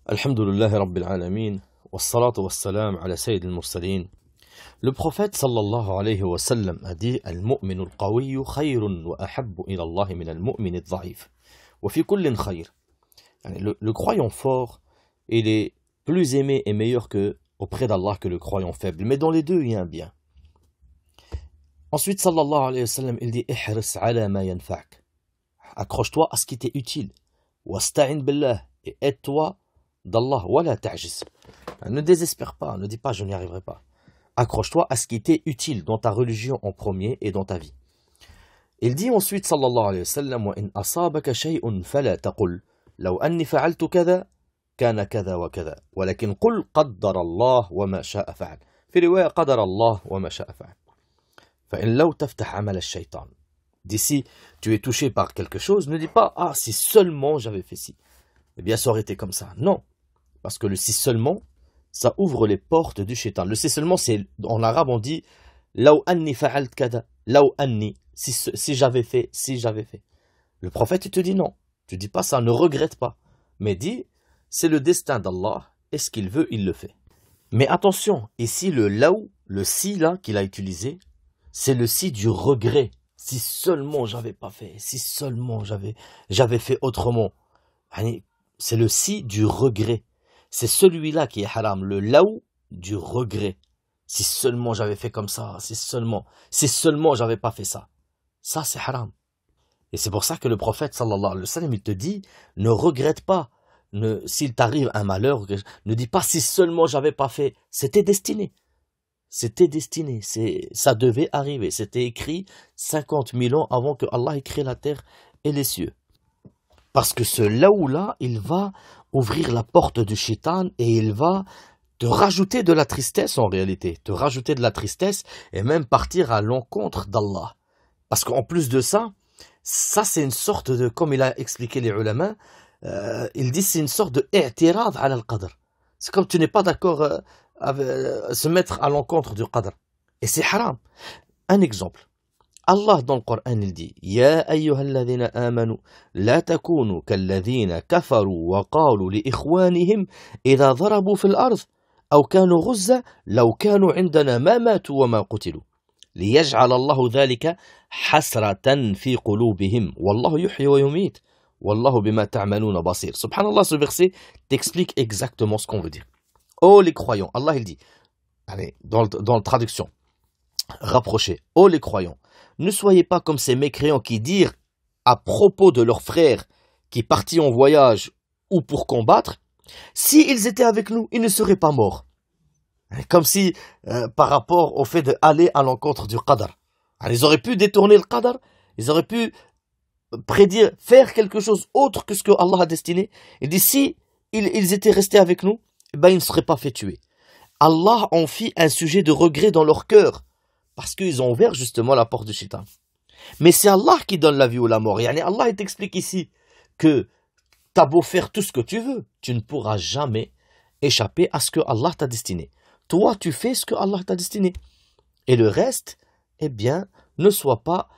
Alhamdulillah Rabbil Alamin, wassalatu wassalam ala Sayyid al-Mursalin. Le prophète sallallahu alayhi wa sallam a dit Al-mu'minu al-qawiyyu khayrun wa ahabbu ila Allah min al-mu'min al-dha'if. Wa fi kullin khayr. Le croyant fort, il est plus aimé et meilleur auprès d'Allah que le croyant faible. Mais dans les deux, il y a un bien. Ensuite, sallallahu alayhi wa sallam, il dit Ihris ala ma yanfa'ak. Accroche-toi à ce qui t'est utile. Wasta'in billah. Et aide-toi d'Allah. Wala ta'jiz. Ne désespère pas, ne dis pas je n'y arriverai pas. Accroche-toi à ce qui t'est utile dans ta religion en premier et dans ta vie. Il dit ensuite, sallallahu alayhi wa sallam, وَإِنْ أَصَابَكَ شَيْءٌ فَلَا تَقُلْ لَوْ أَنِّي فَعَلْتُ كَذَا كَانَ كَذَا وَكَذَا وَلَكِنْ قُلْ قَدَّرَ اللَّهُ وَمَا شَاءَ فَعَلْ. في رواية قَدَرَ اللَّهُ وَمَا شاء فَعَلْ. فَإِنْ لَوْ تَفْتَحْ عَمَلَ الشَّيْطَانِ. D'ici, tu es touché par quelque chose, ne dis pas « Ah, si seulement j'avais fait ci ». Eh bien, ça aurait été comme ça. Non, parce que le « si seulement », ça ouvre les portes du shaitan. Le « si seulement », c'est en arabe, on dit « Law anni fa'alt kada »« Law anni » si j'avais fait, si j'avais fait. Le prophète, il te dit non. Tu dis pas ça, ne regrette pas. Mais dis, c'est le destin d'Allah, et ce qu'il veut, il le fait. Mais attention, ici, le « law », le « si » là qu'il a utilisé, c'est le « si » du regret. Si seulement j'avais pas fait, si seulement j'avais fait autrement. C'est le si du regret. C'est celui-là qui est haram, le laou du regret. Si seulement j'avais fait comme ça, si seulement j'avais pas fait ça. Ça c'est haram. Et c'est pour ça que le prophète sallallahu alayhi wa sallam, il te dit, ne regrette pas. S'il t'arrive un malheur, ne dis pas si seulement j'avais pas fait. C'était destiné. C'était destiné, ça devait arriver. C'était écrit 50 000 ans avant que Allah ait créé la terre et les cieux. Parce que ce laou-là, il va ouvrir la porte du shaitan et il va te rajouter de la tristesse en réalité. Te rajouter de la tristesse et même partir à l'encontre d'Allah. Parce qu'en plus de ça c'est une sorte de, comme il a expliqué les ulama, il dit c'est une sorte de i'tirad ala al-qadr. C'est comme tu n'es pas d'accord se mettre à l'encontre du qadr. Et c'est haram. Un exemple. Allah dans le Coran il dit Ya ayyuhalladhina amanu la takunu kalladhina kafaru wa qalu li ikhwanihim idha dharabu fil ard aw kanu ghuzza law kanu indana ma matu wa ma qutilu liyaj'al Allahu dhalika hasratan fi qulubihim wallahu yuhyi wa yumit wallahu bima ta'maluna basir. Subhanallah, ce verset t'explique exactement ce qu'on veut dire. Oh les croyants, Allah il dit, allez, dans la traduction rapprochée, oh les croyants, ne soyez pas comme ces mécréants qui dirent à propos de leurs frères qui partis en voyage ou pour combattre, s'ils étaient avec nous, ils ne seraient pas morts. Comme si, par rapport au fait d'aller à l'encontre du qadr. Ils auraient pu détourner le qadr, ils auraient pu prédire, faire quelque chose autre que ce que Allah a destiné. Il dit, si ils étaient restés avec nous, ben, ils ne seraient pas fait tuer. Allah en fit un sujet de regret dans leur cœur, parce qu'ils ont ouvert justement la porte du shaitan. Mais c'est Allah qui donne la vie ou la mort. Yani Allah t'explique ici que t'as beau faire tout ce que tu veux, tu ne pourras jamais échapper à ce que Allah t'a destiné. Toi, tu fais ce que Allah t'a destiné. Et le reste, eh bien, ne sois pas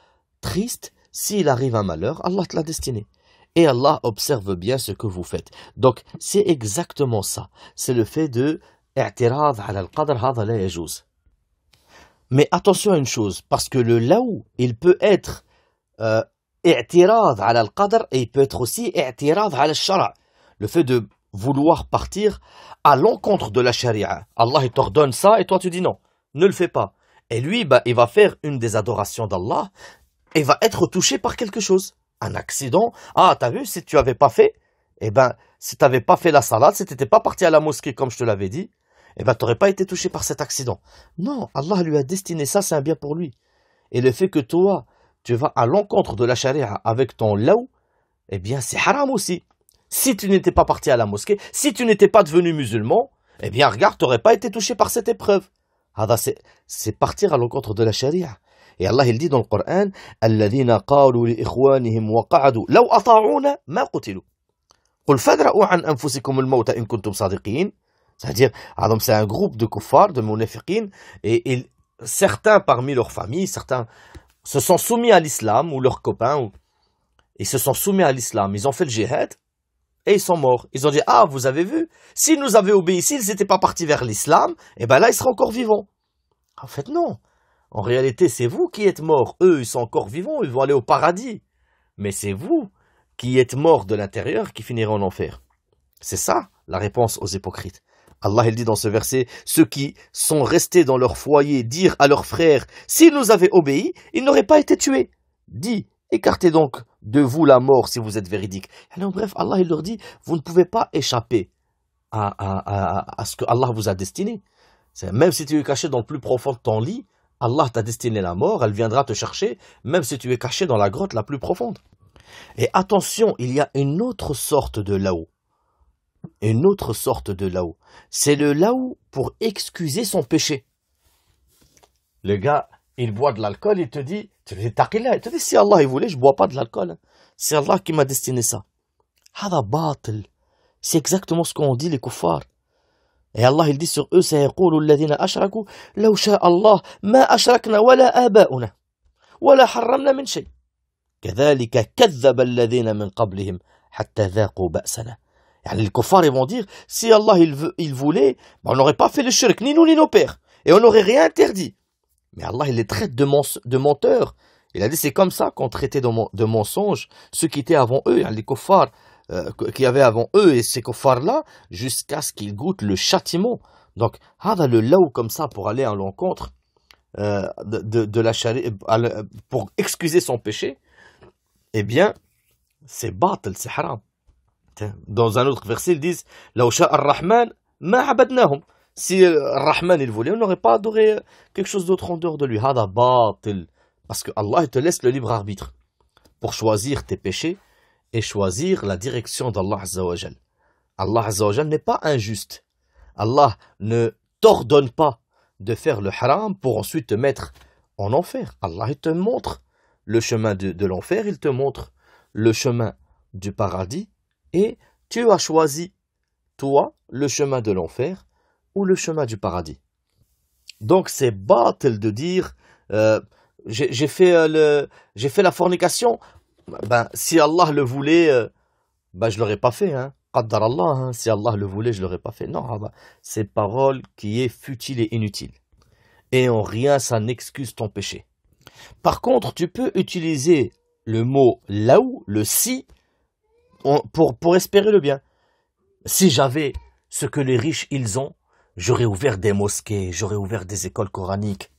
triste s'il arrive un malheur, Allah te l'a destiné. Et Allah observe bien ce que vous faites. Donc, c'est exactement ça. C'est le fait de i'tirad ala al-qadr, hada la yajouz. Mais attention à une chose, parce que le laou, il peut être i'tirad ala al-qadr et il peut être aussi i'tirad ala al-shara'. Le fait de vouloir partir à l'encontre de la charia. Allah il t'ordonne ça et toi tu dis non, ne le fais pas. Et lui, bah, il va faire une des adorations d'Allah et va être touché par quelque chose. Un accident. Ah, t'as vu, si tu avais pas fait, eh ben, si tu n'avais pas fait la salade, si tu n'étais pas parti à la mosquée comme je te l'avais dit, eh ben, tu n'aurais pas été touché par cet accident. Non, Allah lui a destiné ça, c'est un bien pour lui. Et le fait que toi, tu vas à l'encontre de la charia avec ton laou, eh bien, c'est haram aussi. Si tu n'étais pas parti à la mosquée, si tu n'étais pas devenu musulman, eh bien, regarde, tu n'aurais pas été touché par cette épreuve. C'est partir à l'encontre de la charia. Et Allah il dit dans le Coran الذين قالوا لإخوانهم وقعدوا لو أطاعونا ما قتلوا قل فادرءوا عن أنفسكم الموت إن كنتم صادقين. C'est-à-dire, c'est un groupe de kuffars, de munafiqin, et certains parmi leurs familles, certains se sont soumis à l'islam, ou leurs copains, ils se sont soumis à l'islam, ils ont fait le jihad, et ils sont morts. Ils ont dit, ah, vous avez vu, s'ils nous avaient obéi, s'ils n'étaient pas partis vers l'islam, eh ben là, ils seraient encore vivants. En fait, non. En réalité, c'est vous qui êtes morts. Eux, ils sont encore vivants, ils vont aller au paradis. Mais c'est vous qui êtes morts de l'intérieur qui finirez en enfer. C'est ça, la réponse aux hypocrites. Allah, il dit dans ce verset, ceux qui sont restés dans leur foyer dire à leurs frères, s'ils nous avaient obéi, ils n'auraient pas été tués. Dis, écartez donc de vous la mort si vous êtes véridique. Alors, bref, Allah, il leur dit, vous ne pouvez pas échapper à ce que Allah vous a destiné. Même si tu es caché dans le plus profond de ton lit, Allah t'a destiné la mort, elle viendra te chercher, même si tu es caché dans la grotte la plus profonde. Et attention, il y a une autre sorte de laou. Une autre sorte de laou. C'est le laou pour excuser son péché. Le gars, il boit de l'alcool, il te dit, il te dit, si Allah il voulait, je bois pas de l'alcool. C'est Allah qui m'a destiné ça. Hada batil. C'est exactement ce qu'ont dit les kuffars. Et Allah il dit sur eux, سيقول الذين أشركوا لو شاء الله ما أشركنا ولا آباؤنا ولا حرمنا من شيء كذلك كذب الذين من قبلهم حتى ذاقوا بأسنا. Yani les kuffars ils vont dire, si Allah il voulait, ben, on n'aurait pas fait le shirk, ni nous ni nos pères, et on n'aurait rien interdit. Mais Allah il les traite de menteurs. Il a dit c'est comme ça qu'on traitait de mensonges ceux qui étaient avant eux, les kuffars qui avaient avant eux, et ces kuffars-là, jusqu'à ce qu'ils goûtent le châtiment. Donc, hada le laou comme ça pour aller à l'encontre de la charia, pour excuser son péché, eh bien, c'est batil, c'est haram. Dans un autre verset, ils disent Law sha'a ar-Rahman ma abadnahum. Si Ar-Rahman il voulait, on n'aurait pas adoré quelque chose d'autre en dehors de lui. Hada batil. Parce que Allah il te laisse le libre arbitre pour choisir tes péchés et choisir la direction d'Allah Azza wa Jal. Allah Azza wa Jal n'est pas injuste. Allah ne t'ordonne pas de faire le haram pour ensuite te mettre en enfer. Allah il te montre le chemin de l'enfer, il te montre le chemin du paradis et tu as choisi, toi, le chemin de l'enfer ou le chemin du paradis. Donc c'est batil de dire j'ai fait la fornication. Ben, si Allah le voulait, ben, je l'aurais pas fait. Hein. Qaddar Allah, hein. Si Allah le voulait, je l'aurais pas fait. Non, c'est parole qui est futile et inutile. Et en rien, ça n'excuse ton péché. Par contre, tu peux utiliser le mot laou, le si, pour espérer le bien. Si j'avais ce que les riches ils ont, j'aurais ouvert des mosquées, j'aurais ouvert des écoles coraniques.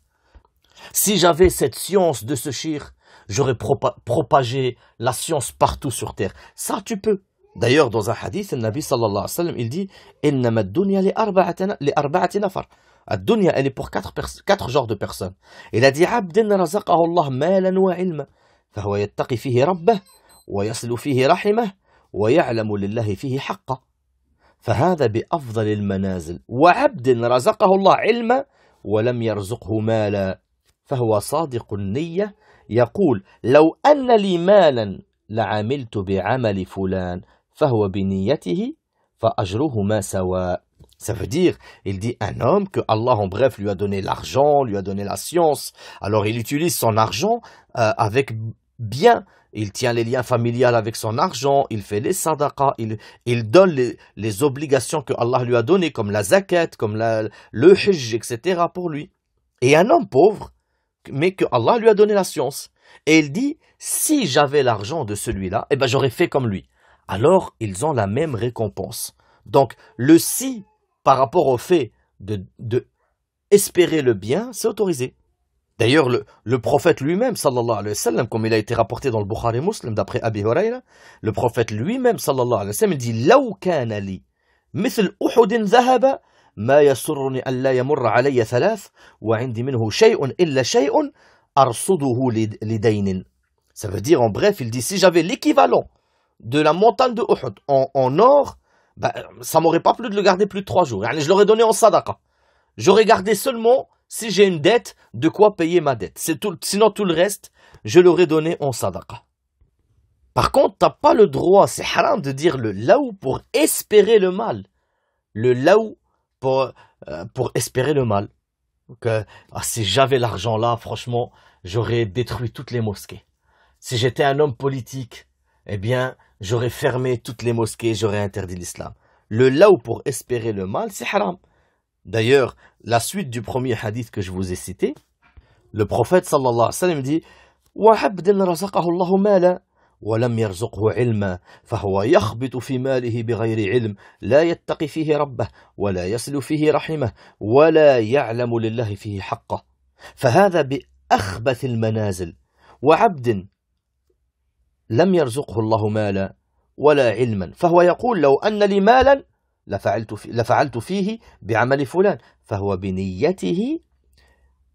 Si j'avais cette science de ce shir, j'aurais propagé la science partout sur terre. Ça, tu peux. D'ailleurs, dans un hadith, le Nabi sallallahu alayhi wa sallam, il dit إنما الدنيا لأربعة نفر. الدنيا, elle est pour quatre genres de personnes. Il a dit عبد رزقه الله مالا وعلما فهو يتقي فيه ربه ويصل فيه رحمه ويعلم لله فيه حقه فهذا بأفضل المنازل وعبد رزقه الله علما ولم يرزقه مالا فهو صادق النية يقول لو أن لي مالا لعملت بعمل فلان فهو بنيته فأجرهما سواء. Ça veut dire, il dit un homme que Allah en bref lui a donné l'argent, lui a donné la science, alors il utilise son argent avec bien, il tient les liens familiaux avec son argent, il fait les sadaqas, il donne les obligations que Allah lui a données comme la zakat, comme le hajj, etc. pour lui. Et un homme pauvre, mais que Allah lui a donné la science. Et il dit, si j'avais l'argent de celui-là, eh ben j'aurais fait comme lui. Alors, ils ont la même récompense. Donc, le si, par rapport au fait de espérer le bien, c'est autorisé. D'ailleurs, le prophète lui-même, sallallahu alayhi wa sallam, comme il a été rapporté dans le Bukhari Muslim, d'après Abi Hurayra, le prophète lui-même, sallallahu alayhi wa sallam, il dit, لو كان لي مثل أحد ذهب ما يسرني أن لا يمر علي ثلاث وعندي منه شيء إلا شيء أرصده لدين. Ça veut dire, en bref, il dit, si j'avais l'équivalent de la montagne de Uhud en or, ben, ça m'aurait pas plu de le garder plus de 3 jours. Je l'aurais donné en sadaqa. J'aurais gardé seulement, si j'ai une dette, de quoi payer ma dette. Sinon, tout le reste, je l'aurais donné en sadaqa. Par contre, t'as pas le droit, c'est haram de dire le laou pour espérer le mal. Le laou pour espérer le mal. Donc, si j'avais l'argent là, franchement, j'aurais détruit toutes les mosquées. Si j'étais un homme politique, eh bien, j'aurais fermé toutes les mosquées, j'aurais interdit l'islam. Le laou pour espérer le mal, c'est haram. D'ailleurs, la suite du premier hadith que je vous ai cité, le prophète sallallahu alayhi wa sallam dit وَعَبْدٍ رَزَقَهُ اللَّهُ مَالًا وَلَمْ يَرْزُقْهُ عِلْمًا فَهُوَ يَخْبِطُ فِي مَالِهِ بِغَيْرِ عِلْمٍ لَا يَتَّقِي فِيهِ رَبَّهُ وَلَا يَصِلُ فِيهِ رَحِمَهُ وَلَا يَعْلَمُ لِلَّهِ فِيهِ حَقَّهُ فهذا بأخبث المنازل وعبد لم يرزقه الله مالا ولا علما فهو يقول لو أن لي مالا لفعلت فيه بعمل فلان فهو بنيته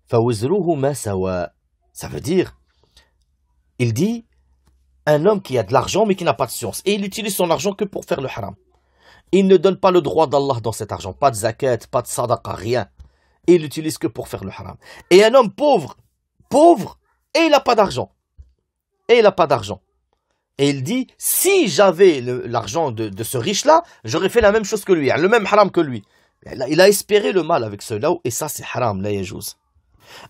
فوزره ما سواء. Ça veut dire, il dit, un homme qui a de l'argent mais qui n'a pas de science, et il utilise son argent que pour faire le haram. Il ne donne pas le droit d'Allah dans cet argent, pas de zakat, pas de sadaqa, rien. Et il l'utilise que pour faire le haram. Et un homme pauvre, et il n'a pas d'argent. Et il dit, si j'avais l'argent de ce riche-là, j'aurais fait la même chose que lui, le même haram que lui. Il a espéré le mal avec ce laou, et ça c'est haram, la yajouz.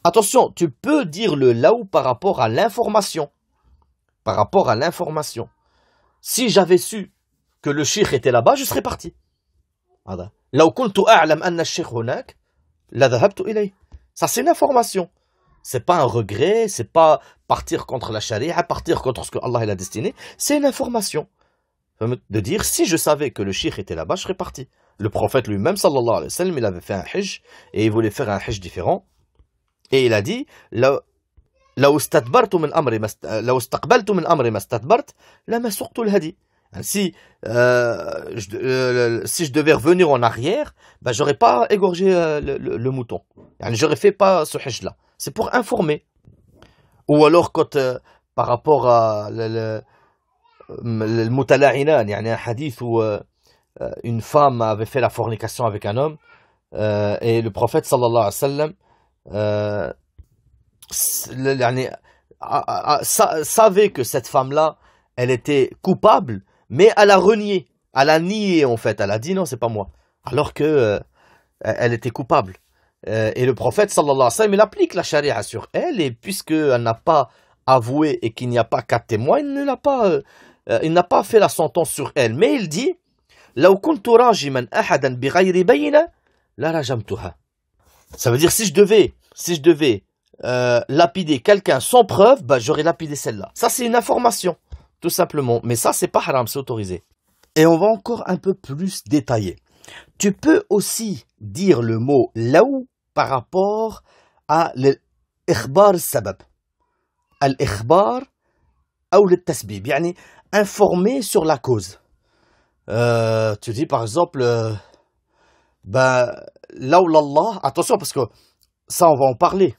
Attention, tu peux dire le laou par rapport à l'information. Si j'avais su que le cheikh était là-bas, je serais parti. لو كنت أعلم أن الشيخ هناك لذهبت إليه. Ça c'est une information. C'est pas un regret, c'est pas partir contre la charia, partir contre ce que Allah a destiné. C'est une information. De dire, si je savais que le cheikh était là-bas, je serais parti. Le prophète lui-même, sallallahu alayhi wa sallam, il avait fait un hajj, et il voulait faire un hajj différent. Et il a dit, لو استقبلت من أمري ما استدبرت لما سقت الهدي. Si je devais revenir en arrière, ben j'aurais pas égorgé le mouton. J'aurais fait pas ce hajj là. C'est pour informer. Ou alors quand par rapport à le mutala'ina, il y a un hadith où une femme avait fait la fornication avec un homme et le prophète sallallahu alayhi wa sallam savait que cette femme-là, elle était coupable, mais elle a renié, elle a nié en fait, elle a dit non, c'est pas moi, alors que elle était coupable. Et le prophète sallallahu alayhi wa sallam, il applique la charia sur elle, et puisqu'elle n'a pas avoué et qu'il n'y a pas 4 témoins, il n'a pas fait la sentence sur elle. Mais il dit لو كنت راجما أحدا بغير بينة لرجمتها. Ça veut dire si je devais lapider quelqu'un sans preuve, bah, j'aurais lapidé celle-là. Ça c'est une information, tout simplement. Mais ça c'est pas haram, c'est autorisé. Et on va encore un peu plus détailler. Tu peux aussi dire le mot laou par rapport à l'ikhbar sabab. Al-ikhbar ou le tasbib, yani informer sur la cause. Tu dis par exemple, ben, laoulallah, attention parce que ça on va en parler.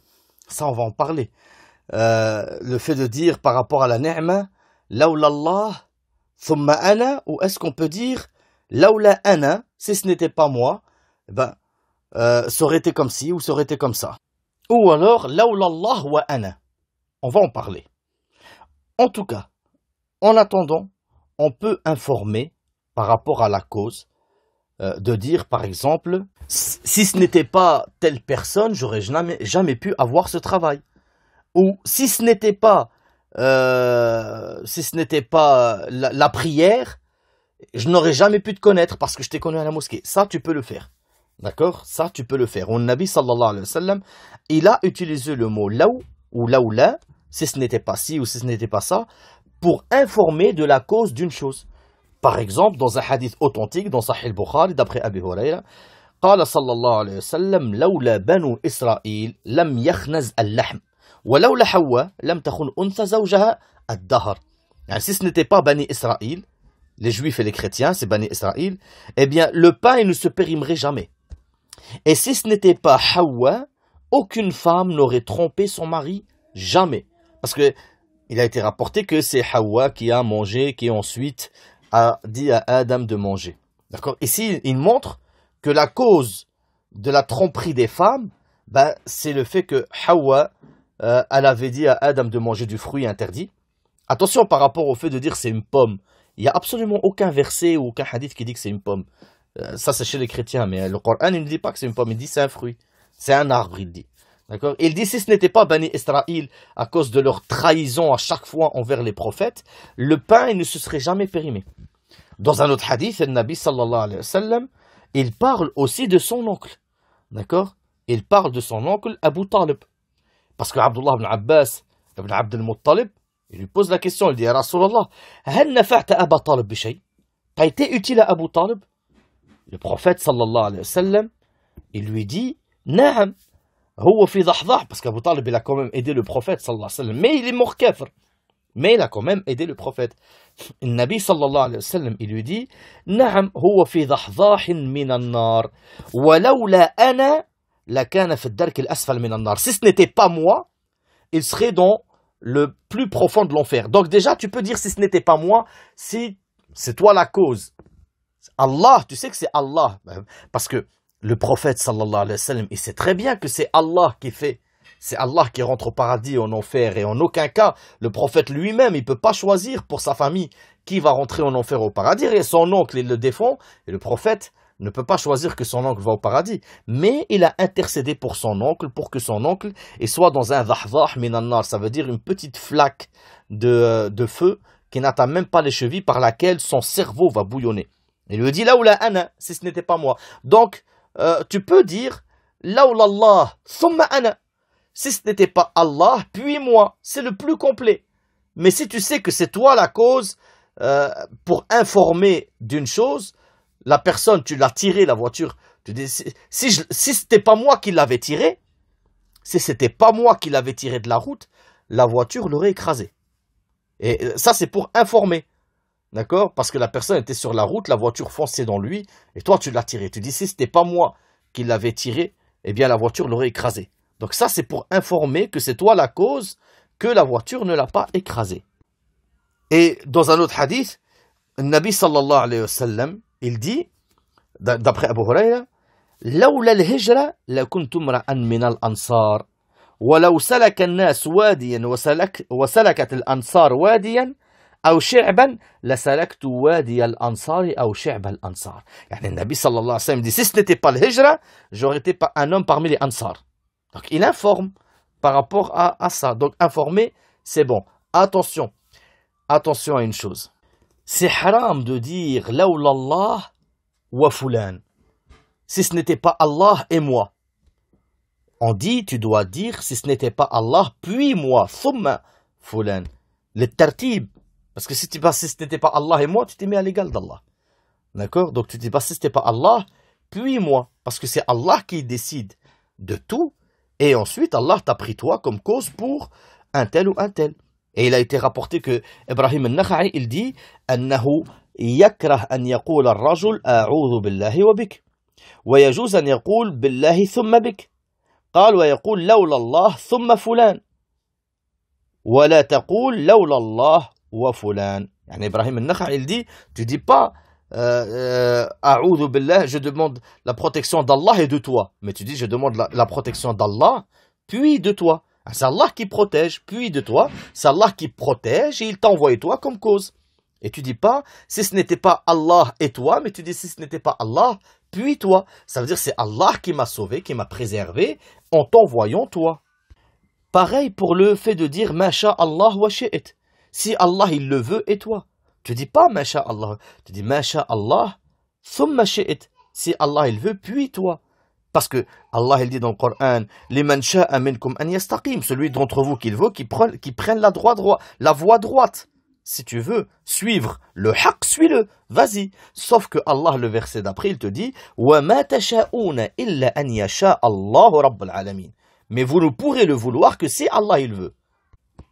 Le fait de dire par rapport à la ni'ma, laoulallah, thumma ana, ou est-ce qu'on peut dire laoula ana, si ce n'était pas moi, ben, ça aurait été comme ci ou ça aurait été comme ça. Ou alors, laoulallah wa ana. On va en parler. En tout cas, en attendant, on peut informer par rapport à la cause, de dire par exemple, si ce n'était pas telle personne, j'aurais jamais pu avoir ce travail. Ou si ce n'était pas, la prière, je n'aurais jamais pu te connaître parce que je t'ai connu à la mosquée. Ça, tu peux le faire. D'accord? Ça, tu peux le faire. Au Nabi sallallahu alayhi wa sallam, il a utilisé le mot laou ou laoula, si ce n'était pas ci ou si ce n'était pas ça, pour informer de la cause d'une chose. Par exemple, dans un hadith authentique, dans Sahih al-Bukhari, d'après Abi Hurayra, قال صلى الله عليه وسلم لولا بنو إسرائيل لم يخنز اللحم ولولا حواء لم تخن أنثى زوجها الدهر. Yani, si ce n'était pas Bani Israël, les juifs et les chrétiens, c'est Bani Israël, eh bien le pain il ne se périmerait jamais. Et si ce n'était pas Hawa, aucune femme n'aurait trompé son mari, jamais. Parce que il a été rapporté que c'est Hawa qui a mangé, qui ensuite a dit à Adam de manger. D'accord? Ici, il montre que la cause de la tromperie des femmes, ben, c'est le fait que Hawa, elle avait dit à Adam de manger du fruit interdit. Attention par rapport au fait de dire c'est une pomme. Il n'y a absolument aucun verset ou aucun hadith qui dit que c'est une pomme. Ça, c'est chez les chrétiens, mais le Coran, il ne dit pas que c'est une pomme, il dit c'est un fruit. C'est un arbre, il dit. D'accord? Il dit, si ce n'était pas Bani Israël, à cause de leur trahison à chaque fois envers les prophètes, le pain il ne se serait jamais périmé. Dans un autre hadith, le Nabi sallallahu alayhi wa sallam, il parle aussi de son oncle. D'accord? Il parle de son oncle Abu Talib. Parce que Abdullah ibn Abbas, ibn Abd al-Muttalib, il lui pose la question, il dit, Ya Rasulallah, هل نفعت أبا طالب بشيء? T'as été utile à Abu Talib? Le prophète sallallahu alayhi wa sallam, il lui dit, نعم. هو في ضحضاح, parce qu'Abu Talib, il a quand même aidé le prophète sallallahu alayhi wa sallam, mais il est mort kafir. Mais il a quand même aidé le prophète. Le Nabi sallallahu alayhi wa sallam, il lui dit, نعم هو في ضحضاح من النار ولولا أنا لكان في الدرك الأسفل من النار. Si ce n'était pas moi, il serait dans le plus profond de l'enfer. Donc déjà, tu peux dire, si ce n'était pas moi, si c'est toi la cause. Allah, tu sais que c'est Allah. Parce que le prophète sallallahu alayhi wa sallam, il sait très bien que c'est Allah qui fait. C'est Allah qui rentre au paradis et en enfer. Et en aucun cas, le prophète lui-même, il ne peut pas choisir pour sa famille qui va rentrer en enfer ou au paradis. Et son oncle, il le défend. Et le prophète ne peut pas choisir que son oncle va au paradis. Mais il a intercédé pour son oncle, pour que son oncle soit dans un dhahdah min an-nar. Ça veut dire une petite flaque de feu qui n'atteint même pas les chevilles, par laquelle son cerveau va bouillonner. Il lui dit, laoula ana, si ce n'était pas moi. Donc, tu peux dire, laoula Allah, thumma ana. Si ce n'était pas Allah, puis moi. C'est le plus complet. Mais si tu sais que c'est toi la cause, pour informer d'une chose, la personne, tu l'as tiré, la voiture, tu dis, si c'était pas moi qui l'avais tiré, si c'était pas moi qui l'avais tiré de la route, la voiture l'aurait écrasé. Et ça, c'est pour informer. D'accord? Parce que la personne était sur la route, la voiture fonçait dans lui, et toi, tu l'as tiré. Tu dis, si c'était pas moi qui l'avais tiré, eh bien, la voiture l'aurait écrasé. Donc ça, c'est pour informer que c'est toi la cause que la voiture ne l'a pas écrasé. Et dans un autre hadith, le Nabi sallallahu alayhi wa sallam, il dit, d'après Abu Huraira, لولا الهجرة لكنت امرأ من الأنصار ولو سلك الناس واديا وسلكت الأنصار واديا أو شعبا لسلكت وادي الأنصار أو شعب الأنصار. يعني النبي صلى الله عليه وسلم dit, si ce n'était pas le hijra, j'aurais été un homme parmi les Ansar. Donc il informe par rapport à ça. Donc informer, c'est bon. Attention à une chose. C'est haram de dire laoula Allah wa fulan. Si ce n'était pas Allah et moi. On dit, tu dois dire, si ce n'était pas Allah, puis moi, thumma fulan. Le tartib. Parce que si tu dis pas, si ce n'était pas Allah et moi, tu t'es mis à l'égal d'Allah. D'accord? Donc tu dis pas, si ce n'était pas Allah, puis moi. Parce que c'est Allah qui décide de tout. Et ensuite, Allah t'a pris toi comme cause pour un tel ou un tel. Et il a été rapporté que Ibrahim al-Nakha'i, il dit, أنه يكره أن يقول الرجل أعوذ بالله وبك ويجوز أن يقول بالله ثم بك قال ويقول لولا الله ثم فلان ولا تقول لولا الله وفلان. يعني Ibrahim al-Nakha'i, il dit, tu dis pas أعوذ بالله, je demande la protection d'Allah et de toi. Mais tu dis, je demande la protection d'Allah, puis de toi. C'est Allah qui protège, puis de toi. C'est Allah qui protège et il t'a envoyé toi comme cause. Et tu dis pas, si ce n'était pas Allah et toi, mais tu dis, si ce n'était pas Allah, puis toi. Ça veut dire, c'est Allah qui m'a sauvé, qui m'a préservé, en t'envoyant toi. Pareil pour le fait de dire, Masha Allah wa shi'it. Si Allah il le veut et toi. Tu dis pas Masha Allah, tu dis Masha Allah, thumma shi'it. Si Allah il veut, puis toi. Parce que Allah il dit dans le Coran, liman sha'a minkum an yastaqim, celui d'entre vous qu'il veut, qui prenne la voie droite. Si tu veux suivre le haqq, suis-le, vas-y. Sauf que Allah, le verset d'après, il te dit, wa ma tasha'una illa an yasha Allahu rabbul alamin. Mais vous ne pourrez le vouloir que si Allah il veut.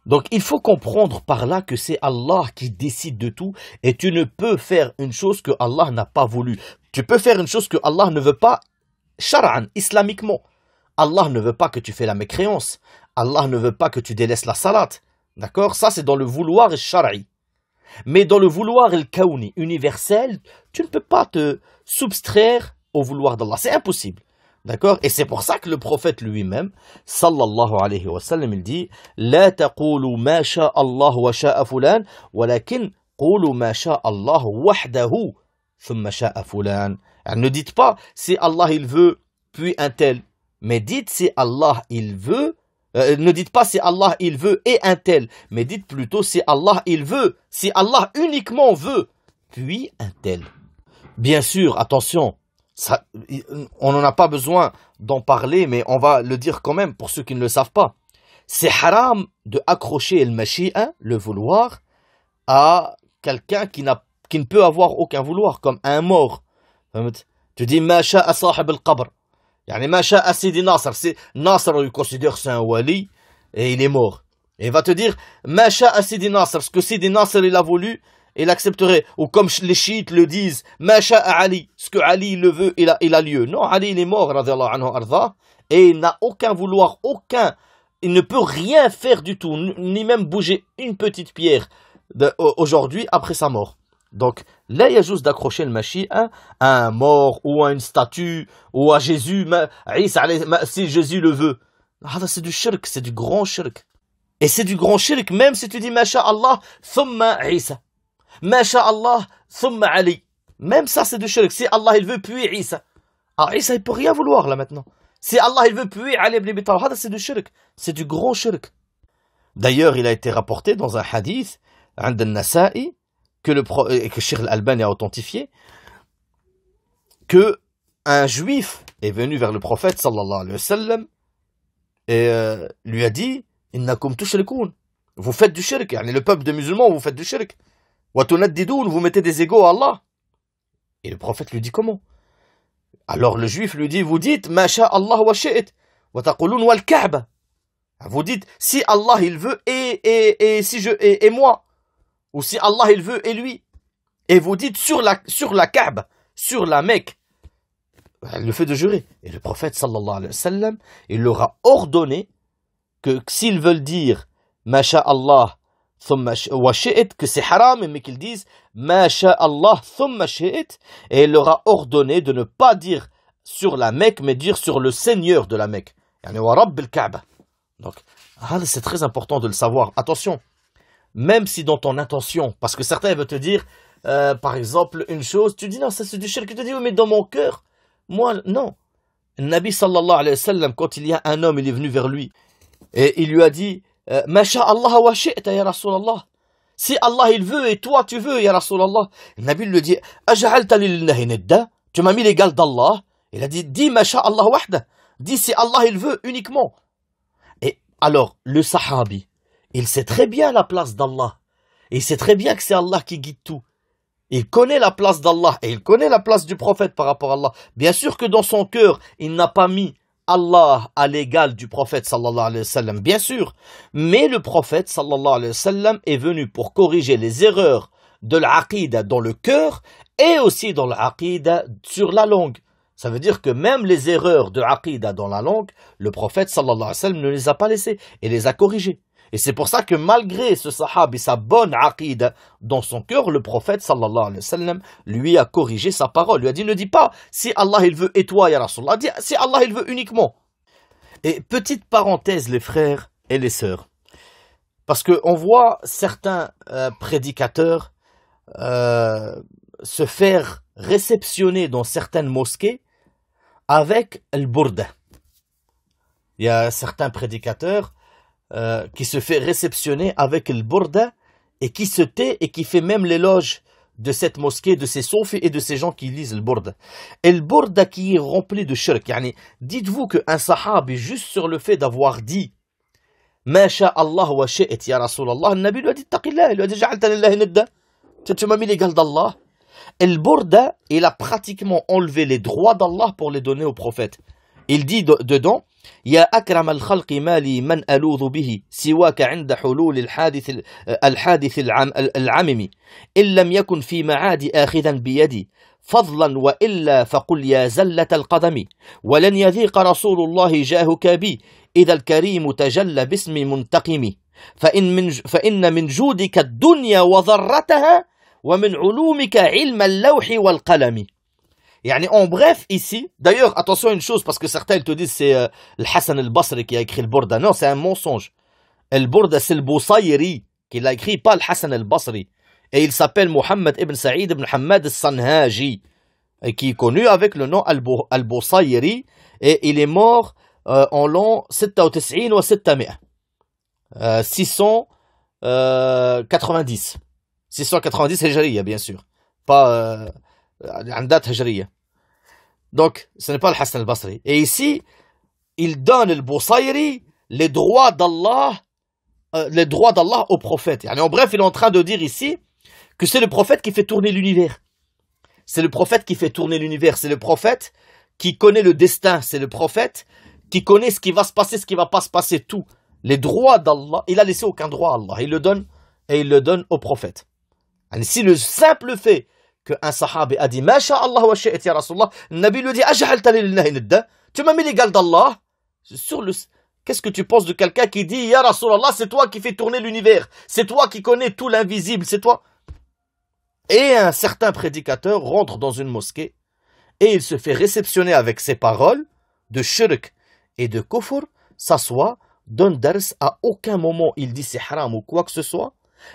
Donc il faut comprendre par là que c'est Allah qui décide de tout et tu ne peux faire une chose que Allah n'a pas voulu. Tu peux faire une chose que Allah ne veut pas, shar'an, islamiquement. Allah ne veut pas que tu fais la mécréance. Allah ne veut pas que tu délaisses la salat. D'accord? Ça c'est dans le vouloir shar'i. Mais dans le vouloir al-kawni, universel, tu ne peux pas te soustraire au vouloir d'Allah. C'est impossible. D'accord? Et c'est pour ça que le prophète lui-même, sallallahu alayhi wa sallam, il dit La taqulu ma sha Allah wa sha'a fulan, walakin qulu ma sha Allah wahdahu, thumma sha'a fulan. Ne dites pas si Allah il veut, puis un tel. mais dites si Allah il veut. Ne dites pas si Allah il veut et un tel, mais dites plutôt si Allah il veut, si Allah uniquement veut, puis un tel. Bien sûr, attention, ça, on n'en a pas besoin d'en parler, mais on va le dire quand même pour ceux qui ne le savent pas. C'est haram de accrocher le mashi'a, le vouloir, à quelqu'un qui ne peut avoir aucun vouloir, comme un mort. Tu dis ma sha'a sahib al-qabr. Yani ma sha'a Sidi Nasr. Nasr, il considère que c'est un wali et il est mort. Et il va te dire ma sha'a Sidi Nasr. Ce que Sidi Nasr il a voulu, il accepterait. Ou comme les chiites le disent, ma sha'a Ali. Ce que Ali le veut, il a lieu. Non, Ali il est mort, radiyallahu anhu arda, et il n'a aucun vouloir, il ne peut rien faire du tout, ni même bouger une petite pierre aujourd'hui après sa mort. Donc, là, il y a juste d'accrocher le mashi'a à un mort, ou à une statue, ou à Jésus, si Jésus le veut. C'est du shirk, c'est du grand shirk. Et c'est du grand shirk, même si tu dis Masha'Allah, thumma Isa. Masha'Allah, thumma Ali. Même ça, c'est du shirk. Si Allah, il veut, puis Isa. Ah, Isa, il peut rien vouloir, là, maintenant. Si Allah, il veut, puis Ali ibn Abi Talib. C'est du shirk. C'est du grand shirk. D'ailleurs, il a été rapporté dans un hadith, عند النسائي, que Cheikh Al-Albani a authentifié, que un juif est venu vers le prophète sallallahu alayhi wa sallam et lui a dit innakum tushrikun, vous faites du shirk, yani le peuple de musulmans, vous faites du shirk, wa tunaddidoun, vous mettez des égaux à Allah. Et le prophète lui dit comment? Alors le juif lui dit, vous dites ma sha Allah wa shi'it wa taqulun wal Ka'ba, vous dites si Allah il veut et si et moi, ou si Allah il veut et lui. Et vous dites sur la Kaaba, sur la Mecque, le fait de jurer. Et le prophète sallallahu alayhi wa sallam, il leur a ordonné que s'ils veulent dire ma sha Allah thumma wa shi'it, que c'est haram, mais qu'ils disent ma sha Allah thumma shi'it, et il leur a ordonné de ne pas dire sur la Mecque, mais dire sur le Seigneur de la Mecque. Yani wa Rabb al-Kaaba. Donc, c'est très important de le savoir. Attention. Même si dans ton intention, parce que certains veulent te dire, par exemple, une chose, tu dis non, ça c'est du shirk, tu te dis, oui, mais dans mon cœur, moi, non. Le Nabi sallallahu alayhi wa sallam, quand il y a un homme, il est venu vers lui, et il lui a dit, ma sha Allah wa shi'ta ya Rasulallah. Si Allah il veut et toi tu veux, ya Rasulallah. Le Nabi lui dit, aj'alta lillahi nidda, tu m'as mis l'égal d'Allah. Il a dit, dis ma sha Allah wahda, dis si Allah il veut uniquement. Et alors, le sahabi, il sait très bien la place d'Allah. Il sait très bien que c'est Allah qui guide tout. Il connaît la place d'Allah et il connaît la place du prophète par rapport à Allah. Bien sûr que dans son cœur, il n'a pas mis Allah à l'égal du prophète sallallahu alayhi wa sallam, bien sûr. Mais le prophète sallallahu alayhi wa sallam est venu pour corriger les erreurs de l'aqida dans le cœur et aussi dans l'aqida sur la langue. Ça veut dire que même les erreurs de l'aqida dans la langue, le prophète sallallahu alayhi wa sallam ne les a pas laissées et les a corrigées. Et c'est pour ça que malgré ce sahab et sa bonne aqida dans son cœur, le prophète sallallahu alayhi wa sallam lui a corrigé sa parole. Lui a dit, ne dis pas si Allah il veut et toi ya Rasulallah, dis si Allah il veut uniquement. Et petite parenthèse les frères et les sœurs, parce qu'on voit certains prédicateurs se faire réceptionner dans certaines mosquées avec le burda. Il y a certains prédicateurs qui se fait réceptionner avec le burda et qui se tait et qui fait même l'éloge de cette mosquée, de ces soufis et de ces gens qui lisent le burda. Et le burda qui est rempli de shirk. Yani, dites-vous qu'un sahabi, juste sur le fait d'avoir dit Ma sha Allah wa shi'it ya Rasulallah, le Nabi lui a dit Taqillah, il lui a dit Ja'alta lillahi nidda, tu m'as mis l'égal d'Allah. Et le burda, il a pratiquement enlevé les droits d'Allah pour les donner au prophète. Il dit dedans يا أكرم الخلق مالي من ألوذ به سواك عند حلول الحادث العمم إن لم يكن في معاد آخذا بيدي فضلا وإلا فقل يا زلة القدم ولن يذيق رسول الله جاهك بي إذا الكريم تجلى باسم منتقم فإن من جودك الدنيا وضرتها ومن علومك علم اللوح والقلم. Yani, en bref, ici, d'ailleurs, attention à une chose, parce que certains ils te disent c'est le Hassan al-Basri qui a écrit le Burda. Non, c'est un mensonge. Le Burda, c'est le Bousayri qui l'a écrit, pas le Hassan al-Basri. Et il s'appelle Mohammed ibn Saïd ibn Hamad al-Sanhaji, qui est connu avec le nom al-Bousayri, et il est mort en l'an 96 و 600 690 690 هجرية bien sûr pas عن date هجرية. Donc ce n'est pas le Hassan al-Basri. Et ici il donne le Bousayri les droits d'Allah au prophète. En bref, il est en train de dire ici que c'est le prophète qui fait tourner l'univers. C'est le prophète qui fait tourner l'univers. C'est le prophète qui connaît le destin. C'est le prophète qui connaît ce qui va se passer, ce qui va pas se passer, tout. Les droits d'Allah, il a laissé aucun droit à Allah. Il le donne et il le donne au prophète. Et si le simple fait qu'un sahabi a dit « Ma sha'Allah wa shi'at ya Rasulallah », le Nabi lui dit « Aj'alta lillahi nidda » Tu m'as mis l'égal d'Allah. Qu'est-ce que tu penses de quelqu'un qui dit « Ya Rasulallah, c'est toi qui fais tourner l'univers. C'est toi qui connais tout l'invisible. C'est toi. » Et un certain prédicateur rentre dans une mosquée et il se fait réceptionner avec ses paroles de shirk et de kufr, s'assoit, donne dars, à aucun moment il dit c'est haram ou quoi que ce soit.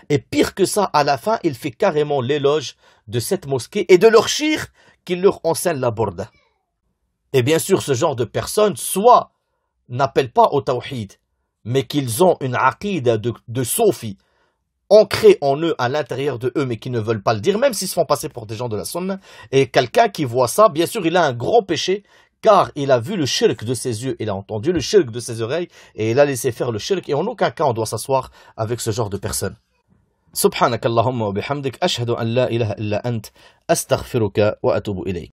Et pire que ça, à la fin, il fait carrément l'éloge de cette mosquée et de leur shir qui leur enseigne la borda. Et bien sûr, ce genre de personnes, soit n'appellent pas au tawhid, mais qu'ils ont une aqida de sofi ancrée en eux, à l'intérieur de eux, mais qui ne veulent pas le dire, même s'ils se font passer pour des gens de la sunna. Et quelqu'un qui voit ça, bien sûr, il a un grand péché, car il a vu le shirk de ses yeux, il a entendu le shirk de ses oreilles, et il a laissé faire le shirk, et en aucun cas on doit s'asseoir avec ce genre de personnes. Subhanak Allahumma wa bihamdik, ashhadu an la ilaha illa ant, astaghfiruka wa atubu ilayk.